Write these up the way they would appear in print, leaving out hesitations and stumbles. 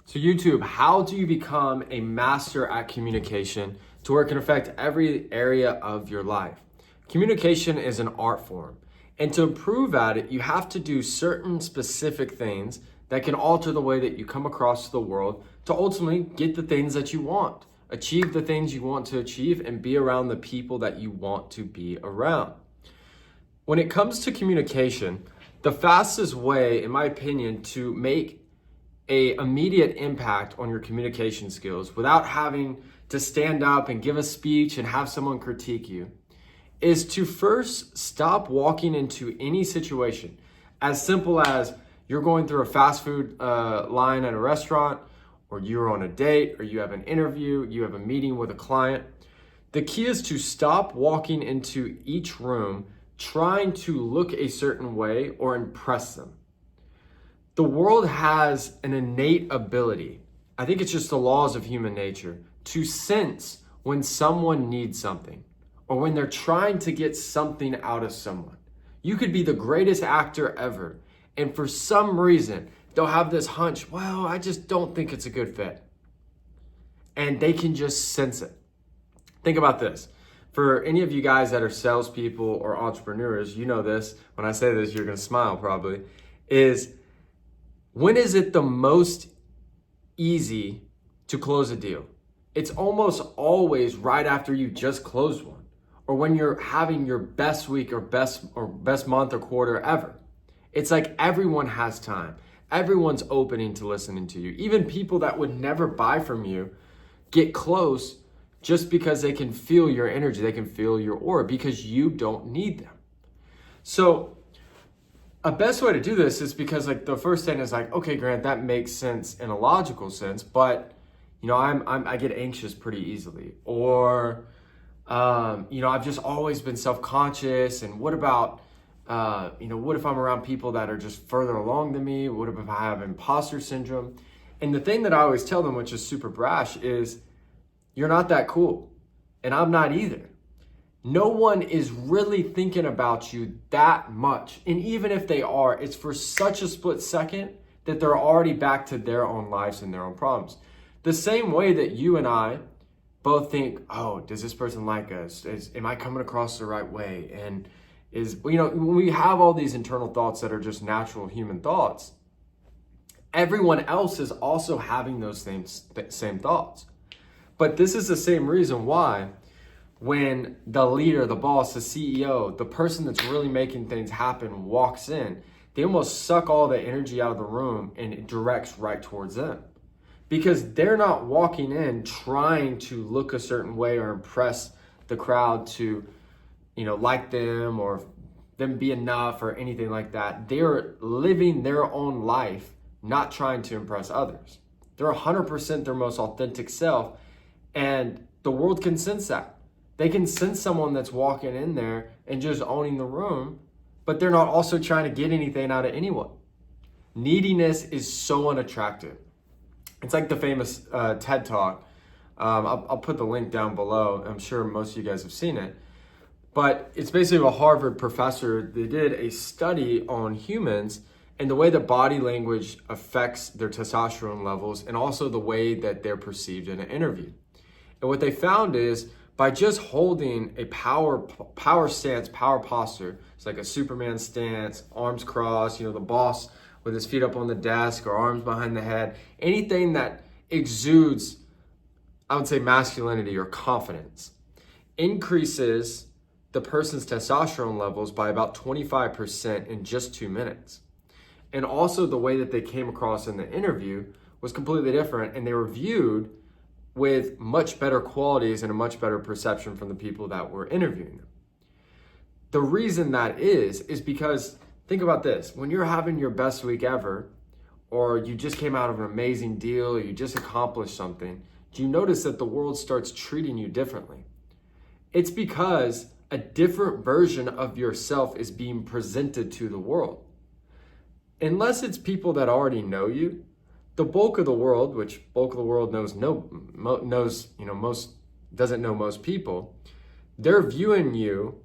So YouTube, how do you become a master at communication to where it can affect every area of your life? Communication is an art form. And to improve at it, you have to do certain specific things that can alter the way that you come across the world to ultimately get the things that you want, achieve the things you want to achieve, and be around the people that you want to be around. When it comes to communication, the fastest way, in my opinion, to make a immediate impact on your communication skills without having to stand up and give a speech and have someone critique you is to first stop walking into any situation. As simple as you're going through a fast food line at a restaurant, or you're on a date, or you have an interview, you have a meeting with a client. The key is to stop walking into each room trying to look a certain way or impress them. The world has an innate ability, I think it's just the laws of human nature, to sense when someone needs something or when they're trying to get something out of someone. You could be the greatest actor ever, and for some reason, they'll have this hunch, well, I just don't think it's a good fit. And they can just sense it. Think about this. For any of you guys that are salespeople or entrepreneurs, you know this. When I say this, you're going to smile probably. When is it the most easy to close a deal? It's almost always right after you just closed one, or when you're having your best week or best month or quarter ever. It's like everyone has time. Everyone's opening to listening to you. Even people that would never buy from you get close just because they can feel your energy, they can feel your aura because you don't need them. So a best way to do this is because the first thing is okay, Grant, that makes sense in a logical sense, but I get anxious pretty easily, or I've just always been self-conscious, and what about what if I'm around people that are just further along than me? What if I have imposter syndrome? And the thing that I always tell them, which is super brash, is you're not that cool, and I'm not either. No one is really thinking about you that much. And even if they are, it's for such a split second that they're already back to their own lives and their own problems. The same way that you and I both think, oh, does this person like us? Am I coming across the right way? And when we have all these internal thoughts that are just natural human thoughts, everyone else is also having those same thoughts. But this is the same reason why when the leader, the boss, the CEO, the person that's really making things happen walks in, they almost suck all the energy out of the room and it directs right towards them. Because they're not walking in trying to look a certain way or impress the crowd to, like them or them be enough or anything like that. They're living their own life, not trying to impress others. They're 100% their most authentic self, and the world can sense that. They can sense someone that's walking in there and just owning the room, but they're not also trying to get anything out of anyone. Neediness is so unattractive. It's like the famous TED Talk. I'll put the link down below. I'm sure most of you guys have seen it. But it's basically a Harvard professor. They did a study on humans and the way that body language affects their testosterone levels and also the way that they're perceived in an interview. And what they found is by just holding a power stance, power posture, it's like a Superman stance, arms crossed, the boss with his feet up on the desk or arms behind the head, anything that exudes, I would say, masculinity or confidence, increases the person's testosterone levels by about 25% in just 2 minutes. And also the way that they came across in the interview was completely different, and they were viewed with much better qualities and a much better perception from the people that were interviewing them. The reason that is because, think about this, when you're having your best week ever, or you just came out of an amazing deal, or you just accomplished something, do you notice that the world starts treating you differently? It's because a different version of yourself is being presented to the world. Unless it's people that already know you, the bulk of the world, which bulk of the world doesn't know most people, they're viewing you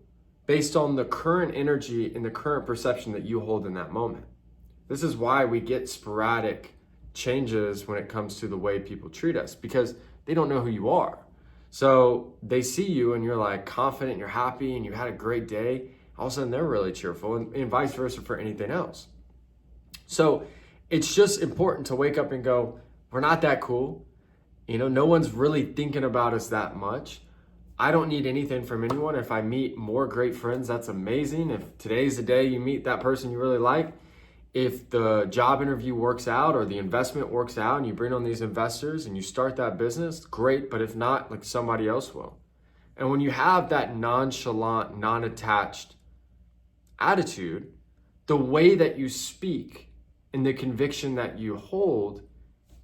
based on the current energy and the current perception that you hold in that moment. This is why we get sporadic changes when it comes to the way people treat us because they don't know who you are. So they see you and you're like confident, you're happy, and you had a great day. All of a sudden they're really cheerful, and vice versa for anything else. So it's just important to wake up and go, we're not that cool. No one's really thinking about us that much. I don't need anything from anyone. If I meet more great friends, that's amazing. If today's the day you meet that person you really like, if the job interview works out or the investment works out and you bring on these investors and you start that business, great. But if not, like, somebody else will. And when you have that nonchalant, non-attached attitude, the way that you speak and the conviction that you hold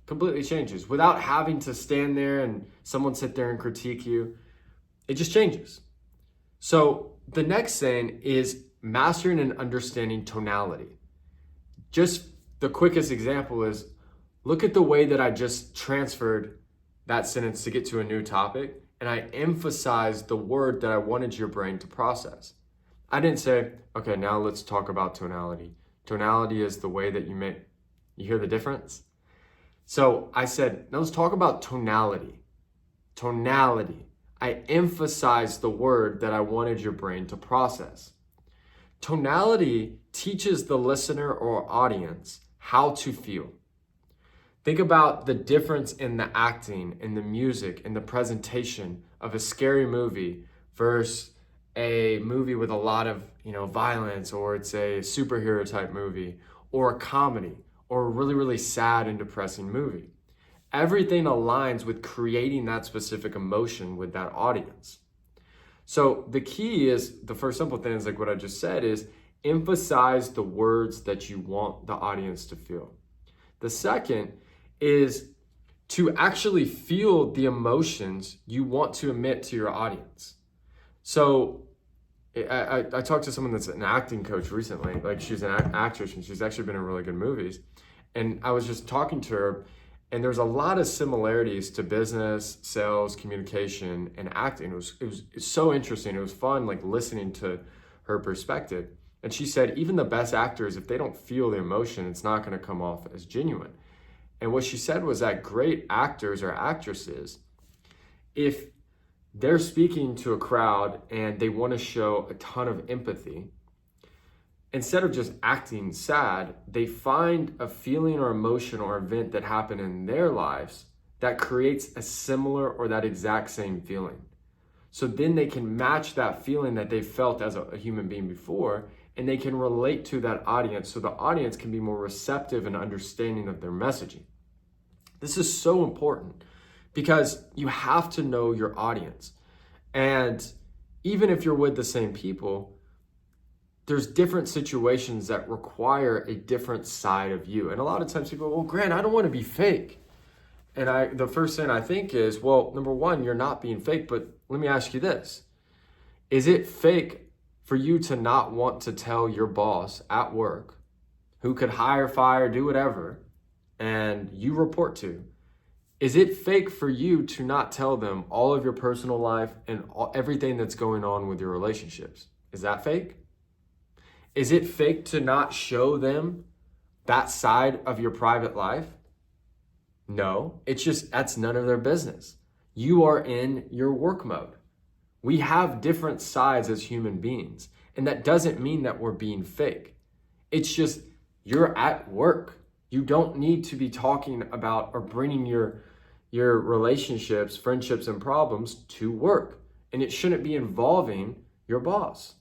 completely changes without having to stand there and someone sit there and critique you. It just changes. So the next thing is mastering and understanding tonality. Just the quickest example is, look at the way that I just transferred that sentence to get to a new topic, and I emphasized the word that I wanted your brain to process. I didn't say, okay, now let's talk about tonality. Tonality is the way that you hear the difference? So I said, now let's talk about tonality. Tonality. I emphasized the word that I wanted your brain to process. Tonality teaches the listener or audience how to feel. Think about the difference in the acting, in the music, in the presentation of a scary movie versus a movie with a lot of, violence, or it's a superhero type movie, or a comedy, or a really, really sad and depressing movie. Everything aligns with creating that specific emotion with that audience. So the key is, the first simple thing is like what I just said, is emphasize the words that you want the audience to feel. The second is to actually feel the emotions you want to emit to your audience. So I talked to someone that's an acting coach recently. Like, she's an actress and she's actually been in really good movies. And I was just talking to her, and there's a lot of similarities to business, sales, communication, and acting. It was so interesting. It was fun, like, listening to her perspective. And she said, even the best actors, if they don't feel the emotion, it's not going to come off as genuine. And what she said was that great actors or actresses, if they're speaking to a crowd and they want to show a ton of empathy, instead of just acting sad, they find a feeling or emotion or event that happened in their lives that creates a similar or that exact same feeling. So then they can match that feeling that they felt as a human being before, and they can relate to that audience, so the audience can be more receptive and understanding of their messaging. This is so important because you have to know your audience. And even if you're with the same people, there's different situations that require a different side of you. And a lot of times people go, well, Grant, I don't want to be fake. And the first thing I think is, well, number one, you're not being fake, but let me ask you this. Is it fake for you to not want to tell your boss at work, who could hire, fire, do whatever, and you report to, is it fake for you to not tell them all of your personal life and everything that's going on with your relationships? Is that fake? Is it fake to not show them that side of your private life? No, it's just, that's none of their business. You are in your work mode. We have different sides as human beings, and that doesn't mean that we're being fake. It's just, you're at work. You don't need to be talking about or bringing your relationships, friendships, and problems to work. And it shouldn't be involving your boss.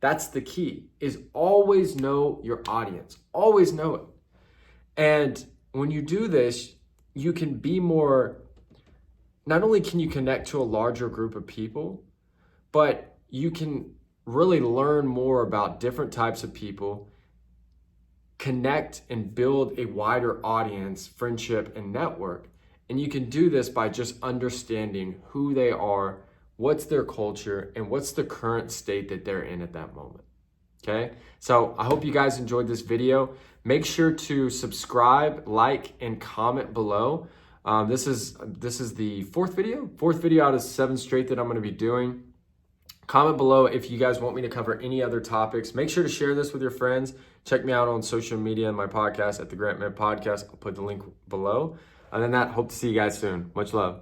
That's the key, is always know your audience. Always know it. And when you do this, you can be more, not only can you connect to a larger group of people, but you can really learn more about different types of people, connect and build a wider audience, friendship, and network. And you can do this by just understanding who they are, what's their culture, and what's the current state that they're in at that moment. Okay? So I hope you guys enjoyed this video. Make sure to subscribe, like, and comment below. This is the fourth video out of 7 straight that I'm going to be doing. Comment below if you guys want me to cover any other topics. Make sure to share this with your friends. Check me out on social media and my podcast at the Grant Mitt Podcast. I'll put the link below. Other than that, hope to see you guys soon. Much love.